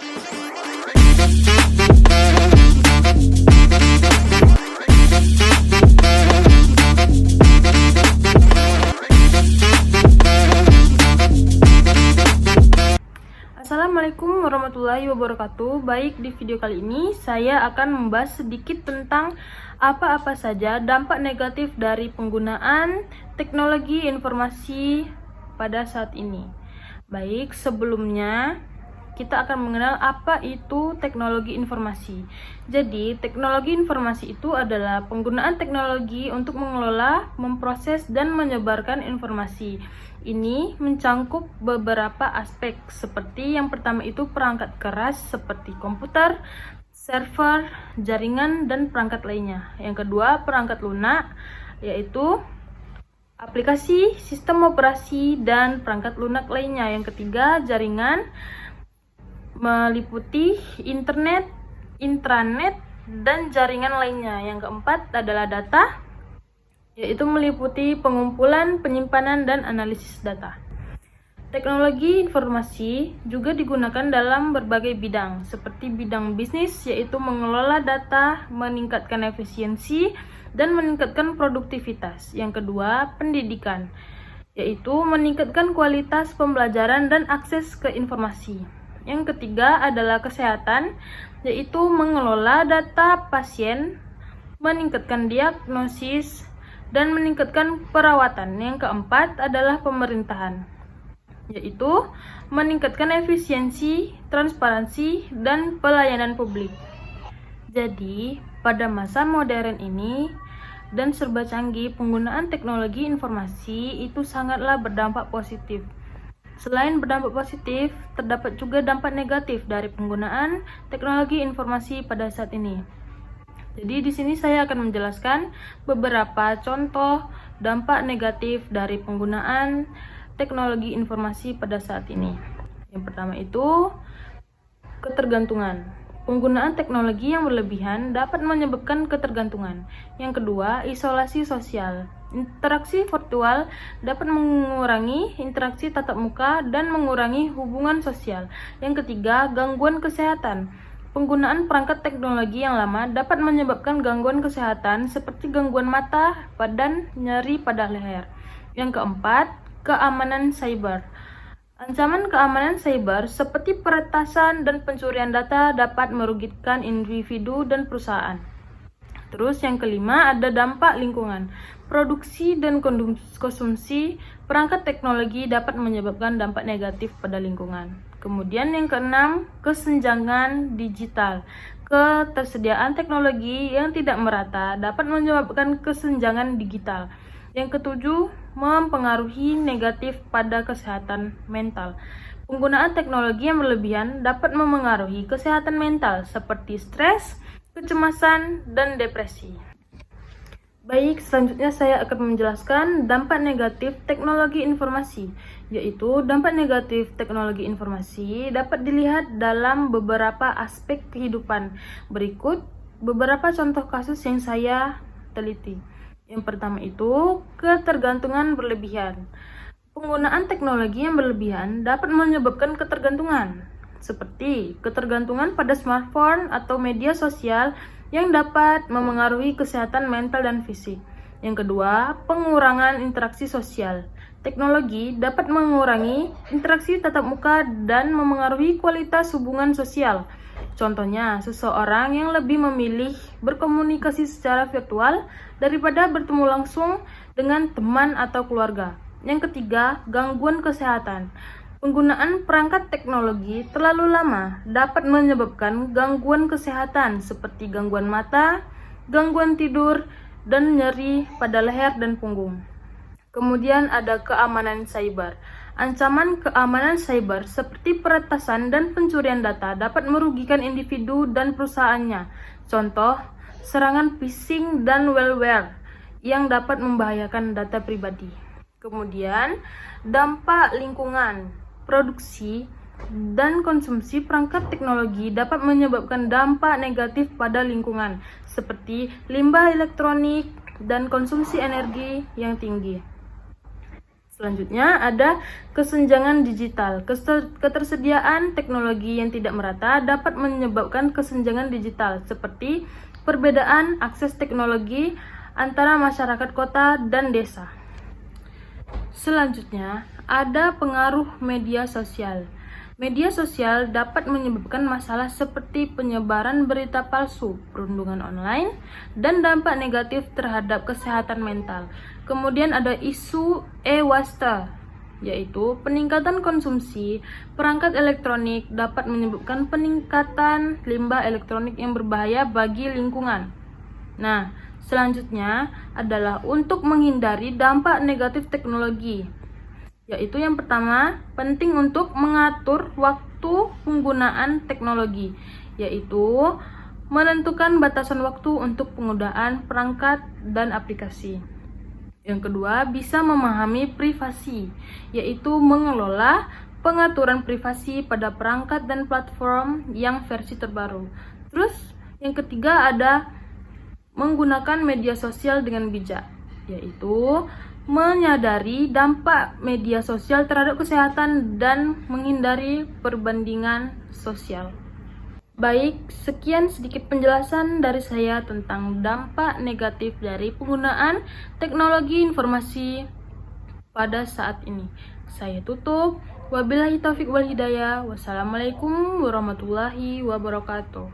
Assalamualaikum warahmatullahi wabarakatuh. Baik, di video kali ini saya akan membahas sedikit tentang apa-apa saja dampak negatif dari penggunaan teknologi informasi pada saat ini. Baik, sebelumnya kita akan mengenal apa itu teknologi informasi. Jadi, teknologi informasi itu adalah penggunaan teknologi untuk mengelola, memproses, dan menyebarkan informasi. Ini mencangkup beberapa aspek, seperti yang pertama itu perangkat keras seperti komputer, server, jaringan, dan perangkat lainnya. Yang kedua, perangkat lunak, yaitu aplikasi, sistem operasi, dan perangkat lunak lainnya. Yang ketiga, jaringan, meliputi internet, intranet, dan jaringan lainnya. Yang keempat adalah data, yaitu meliputi pengumpulan, penyimpanan, dan analisis data. Teknologi informasi juga digunakan dalam berbagai bidang, seperti bidang bisnis, yaitu mengelola data, meningkatkan efisiensi, dan meningkatkan produktivitas. Yang kedua, pendidikan, yaitu meningkatkan kualitas pembelajaran dan akses ke informasi. Yang ketiga adalah kesehatan, yaitu mengelola data pasien, meningkatkan diagnosis, dan meningkatkan perawatan. Yang keempat adalah pemerintahan, yaitu meningkatkan efisiensi, transparansi, dan pelayanan publik. Jadi, pada masa modern ini dan serba canggih, penggunaan teknologi informasi itu sangatlah berdampak positif. Selain berdampak positif, terdapat juga dampak negatif dari penggunaan teknologi informasi pada saat ini. Jadi di sini saya akan menjelaskan beberapa contoh dampak negatif dari penggunaan teknologi informasi pada saat ini. Yang pertama itu ketergantungan. Penggunaan teknologi yang berlebihan dapat menyebabkan ketergantungan. Yang kedua, isolasi sosial. Interaksi virtual dapat mengurangi interaksi tatap muka dan mengurangi hubungan sosial. Yang ketiga, gangguan kesehatan. Penggunaan perangkat teknologi yang lama dapat menyebabkan gangguan kesehatan seperti gangguan mata, dan nyeri pada leher. Yang keempat, keamanan cyber. Ancaman keamanan cyber seperti peretasan dan pencurian data dapat merugikan individu dan perusahaan. Terus yang kelima ada dampak lingkungan. Produksi dan konsumsi perangkat teknologi dapat menyebabkan dampak negatif pada lingkungan. Kemudian yang keenam, kesenjangan digital. Ketersediaan teknologi yang tidak merata dapat menyebabkan kesenjangan digital. Yang ketujuh, mempengaruhi negatif pada kesehatan mental. Penggunaan teknologi yang berlebihan dapat memengaruhi kesehatan mental seperti stres, kecemasan, dan depresi. Baik, selanjutnya saya akan menjelaskan dampak negatif teknologi informasi, yaitu dampak negatif teknologi informasi dapat dilihat dalam beberapa aspek kehidupan. Berikut beberapa contoh kasus yang saya teliti. Yang pertama itu ketergantungan berlebihan. Penggunaan teknologi yang berlebihan dapat menyebabkan ketergantungan, seperti ketergantungan pada smartphone atau media sosial yang dapat memengaruhi kesehatan mental dan fisik. Yang kedua, pengurangan interaksi sosial. Teknologi dapat mengurangi interaksi tatap muka dan memengaruhi kualitas hubungan sosial. Contohnya, seseorang yang lebih memilih berkomunikasi secara virtual daripada bertemu langsung dengan teman atau keluarga. Yang ketiga, gangguan kesehatan. Penggunaan perangkat teknologi terlalu lama dapat menyebabkan gangguan kesehatan seperti gangguan mata, gangguan tidur, dan nyeri pada leher dan punggung. Kemudian ada keamanan cyber. Ancaman keamanan cyber seperti peretasan dan pencurian data dapat merugikan individu dan perusahaannya. Contoh, serangan phishing dan malware yang dapat membahayakan data pribadi. Kemudian, dampak lingkungan. Produksi dan konsumsi perangkat teknologi dapat menyebabkan dampak negatif pada lingkungan, seperti limbah elektronik dan konsumsi energi yang tinggi. Selanjutnya ada kesenjangan digital. Ketersediaan teknologi yang tidak merata dapat menyebabkan kesenjangan digital, seperti perbedaan akses teknologi antara masyarakat kota dan desa. Selanjutnya ada pengaruh media sosial. Media sosial dapat menyebabkan masalah seperti penyebaran berita palsu, perundungan online, dan dampak negatif terhadap kesehatan mental. Kemudian ada isu e-waste, yaitu peningkatan konsumsi perangkat elektronik dapat menyebabkan peningkatan limbah elektronik yang berbahaya bagi lingkungan. Nah, selanjutnya adalah untuk menghindari dampak negatif teknologi, yaitu yang pertama, penting untuk mengatur waktu penggunaan teknologi, yaitu menentukan batasan waktu untuk penggunaan perangkat dan aplikasi. Yang kedua, bisa memahami privasi, yaitu mengelola pengaturan privasi pada perangkat dan platform yang versi terbaru. Terus, yang ketiga ada menggunakan media sosial dengan bijak, yaitu menyadari dampak media sosial terhadap kesehatan dan menghindari perbandingan sosial. Baik, sekian sedikit penjelasan dari saya tentang dampak negatif dari penggunaan teknologi informasi pada saat ini. Saya tutup. Wabillahi taufiq wal hidayah. Wassalamualaikum warahmatullahi wabarakatuh.